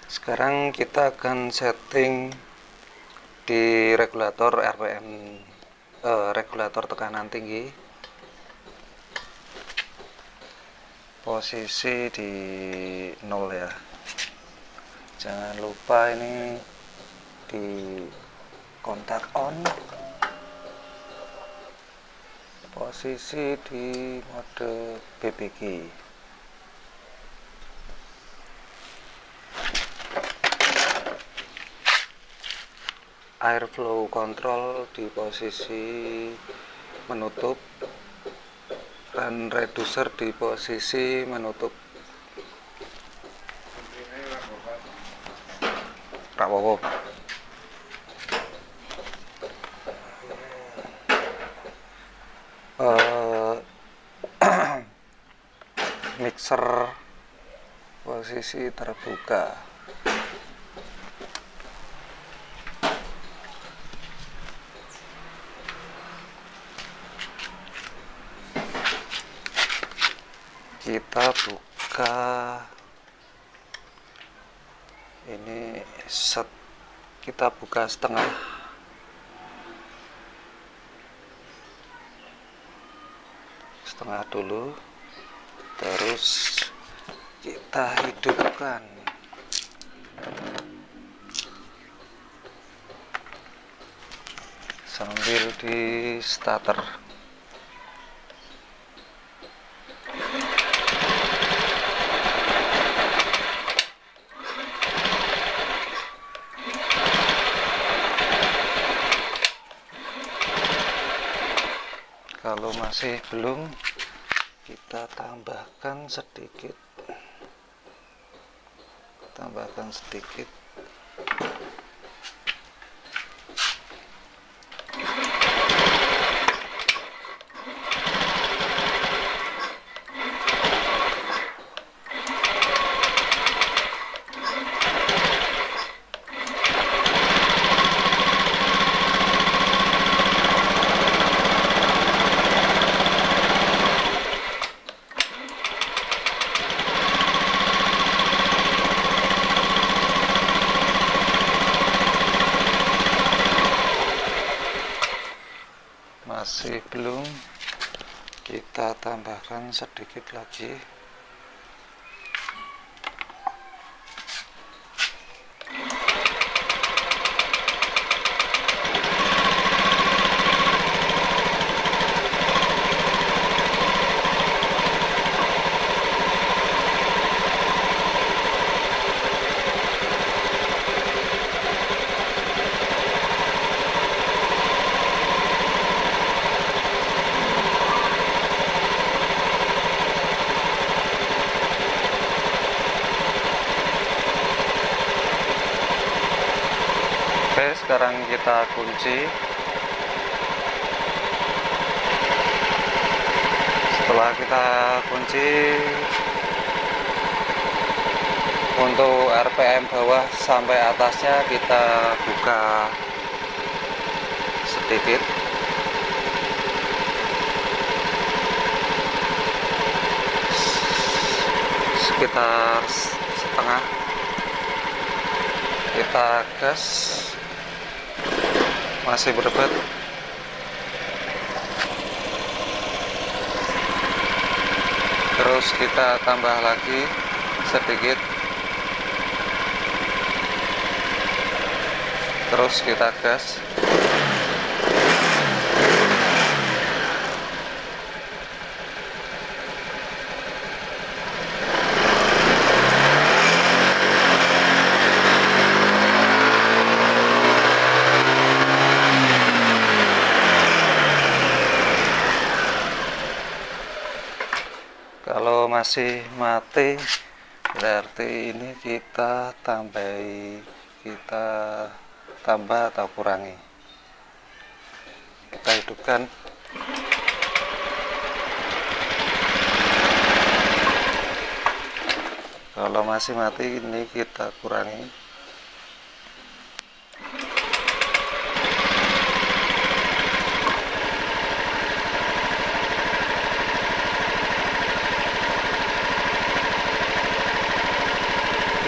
Sekarang kita akan setting di regulator RPM, regulator tekanan tinggi. Posisi di 0 ya. Jangan lupa ini di kontak on. Posisi di mode BBG. Airflow control di posisi menutup dan reducer di posisi menutup. Rawowo. Mixer posisi terbuka. Kita buka ini kita buka setengah dulu, terus kita hidupkan sambil di starter. Kalau masih belum, kita tambahkan sedikit. Masih belum, kita tambahkan sedikit lagi. Oke, sekarang kita kunci. Setelah kita kunci, untuk RPM bawah sampai atasnya kita buka sedikit. Sekitar setengah. Kita gas. Masih berebut. Terus kita tambah lagi sedikit. Terus kita gas. Kalau masih mati, berarti ini kita tambah atau kurangi. Kita hidupkan. Kalau masih mati, ini kita kurangi.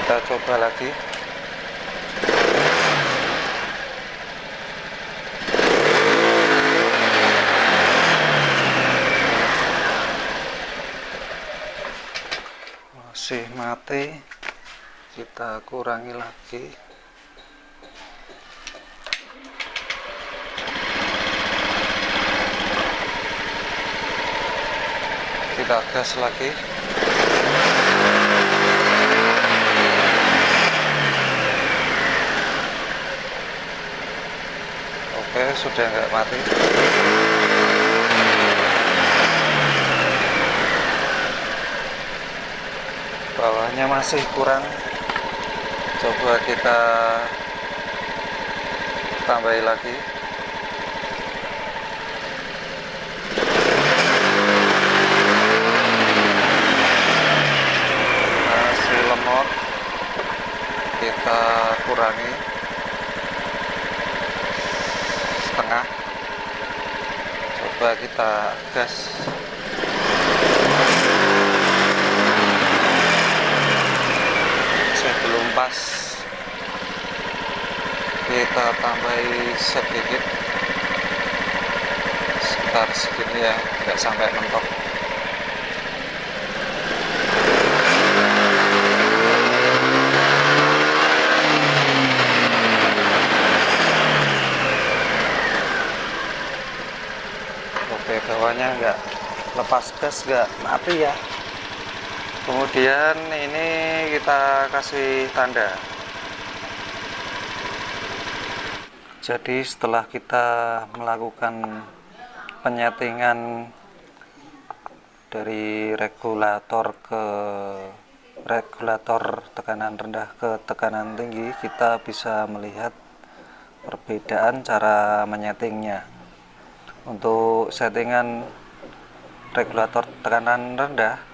Kita coba lagi. mati, kita kurangi lagi. Kita gas lagi. Oke, sudah nggak mati. Bawahnya masih kurang, coba kita tambahi lagi. Masih lemot, kita kurangi setengah, coba kita gas. Belum pas, kita tambahi sedikit, sekitar segini ya, nggak sampai mentok. Oke, bawahnya nggak lepas gas, nggak mati ya. Kemudian ini kita kasih tanda. Jadi setelah kita melakukan penyetingan dari regulator tekanan rendah ke tekanan tinggi, kita bisa melihat perbedaan cara menyetingnya. Untuk settingan regulator tekanan rendah,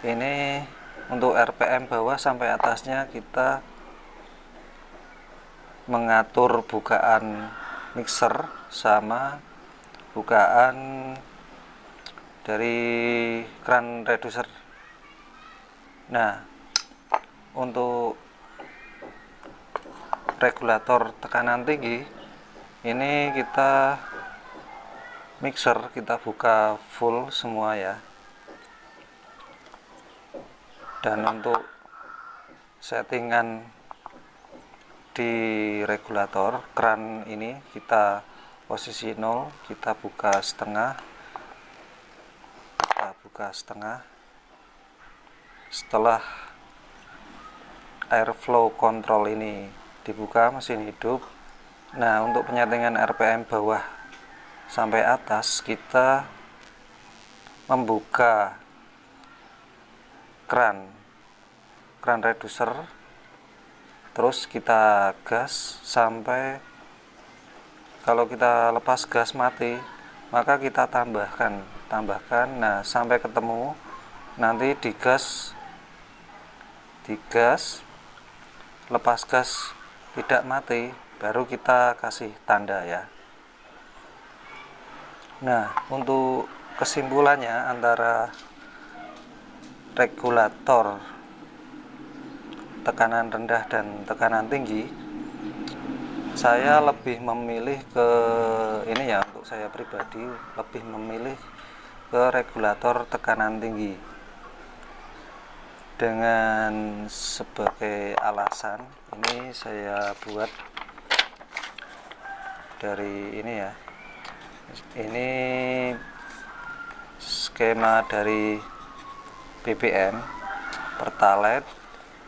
ini untuk RPM bawah sampai atasnya kita mengatur bukaan mixer sama bukaan dari keran reducer. Nah, untuk regulator tekanan tinggi ini kita mixer kita buka full semua ya. Dan untuk settingan di regulator keran ini kita posisi 0, kita buka setengah, setelah airflow control ini dibuka, mesin hidup. Nah, untuk penyetingan RPM bawah sampai atas kita membuka keran reducer, terus kita gas sampai kalau kita lepas gas mati, maka kita tambahkan. Nah, sampai ketemu, nanti digas, lepas gas tidak mati, baru kita kasih tanda ya. Nah, untuk kesimpulannya antara regulator tekanan rendah dan tekanan tinggi, saya lebih memilih ke ini ya, untuk saya pribadi lebih memilih ke regulator tekanan tinggi, dengan sebagai alasan ini saya buat dari ini ya, ini skema dari BBM, Pertalite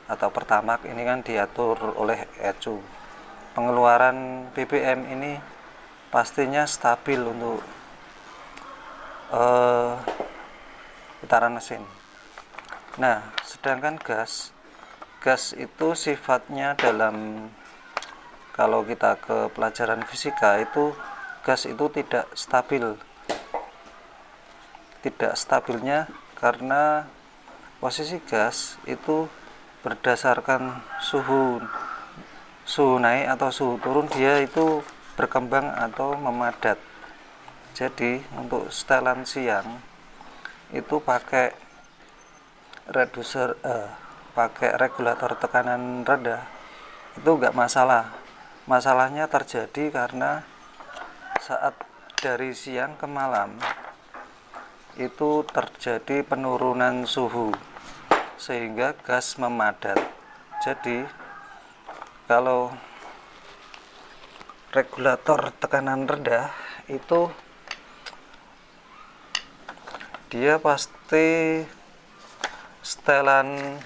atau Pertamax ini kan diatur oleh ECU. Pengeluaran BBM ini pastinya stabil untuk putaran mesin. Nah, sedangkan gas itu sifatnya dalam, kalau kita ke pelajaran fisika itu, gas itu tidak stabil. Tidak stabilnya karena posisi gas itu berdasarkan suhu naik atau suhu turun, dia itu berkembang atau memadat. Jadi untuk setelan siang itu pakai regulator tekanan rendah itu enggak masalah. Masalahnya terjadi karena saat dari siang ke malam itu terjadi penurunan suhu. sehingga gas memadat. Jadi kalau regulator tekanan rendah itu dia pasti setelan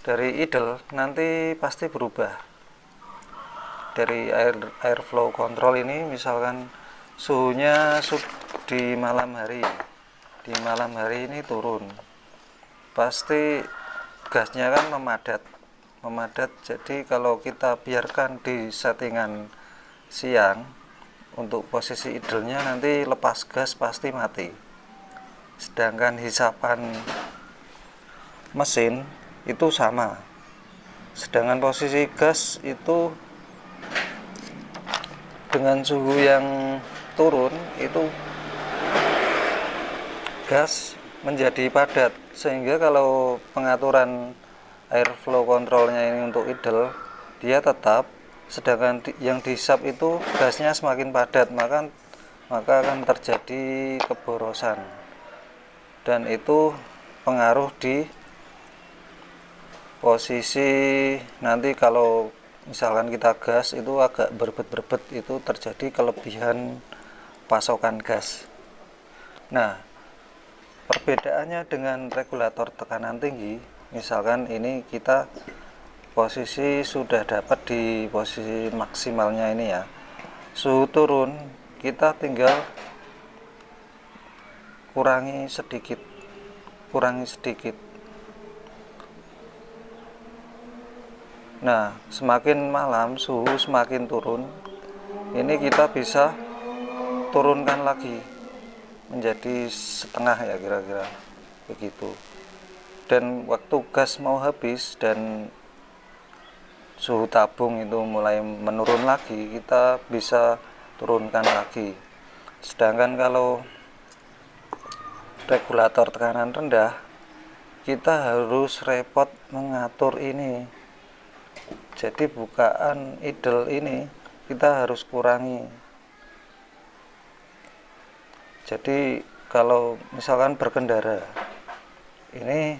dari idle nanti pasti berubah. Dari airflow control ini misalkan suhunya di malam hari ini turun, pasti gasnya kan memadat. Jadi kalau kita biarkan di settingan siang untuk posisi idle-nya, nanti lepas gas pasti mati. Sedangkan hisapan mesin itu sama, sedangkan posisi gas itu dengan suhu yang turun itu gas menjadi padat, sehingga kalau pengaturan airflow controlnya ini untuk idle dia tetap, sedangkan yang dihisap itu gasnya semakin padat, maka akan terjadi keborosan, dan itu pengaruh di posisi nanti kalau misalkan kita gas itu agak berbet-berbet, itu terjadi kelebihan pasokan gas. Nah, perbedaannya dengan regulator tekanan tinggi, misalkan ini kita posisi sudah dapat di posisi maksimalnya ini ya, suhu turun, kita tinggal kurangi sedikit. Nah, semakin malam suhu semakin turun, ini kita bisa turunkan lagi menjadi setengah ya, kira-kira begitu. Dan waktu gas mau habis dan suhu tabung itu mulai menurun lagi, kita bisa turunkan lagi. Sedangkan kalau regulator tekanan rendah, kita harus repot mengatur ini. Jadi bukaan idle ini kita harus kurangi. Jadi kalau misalkan berkendara ini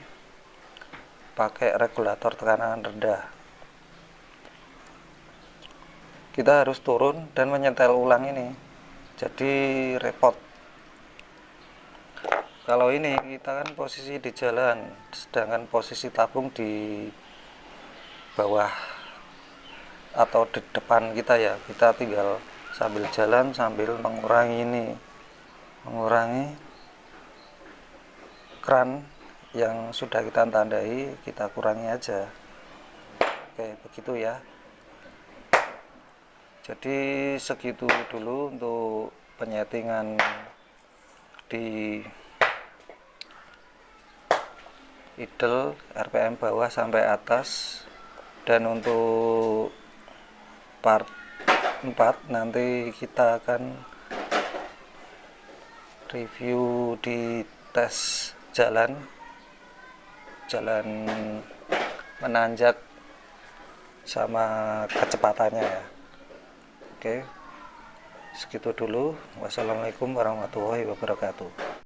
pakai regulator tekanan rendah, kita harus turun dan menyetel ulang ini, jadi repot. Kalau ini kita kan posisi di jalan, sedangkan posisi tabung di bawah atau di depan kita ya, kita tinggal sambil jalan sambil mengurangi keran yang sudah kita tandai, kita kurangi aja. Oke, begitu ya. Jadi segitu dulu untuk penyetingan di idle RPM bawah sampai atas. Dan untuk part 4 nanti kita akan review di tes jalan menanjak sama kecepatannya ya. Oke, segitu dulu. Wassalamualaikum warahmatullahi wabarakatuh.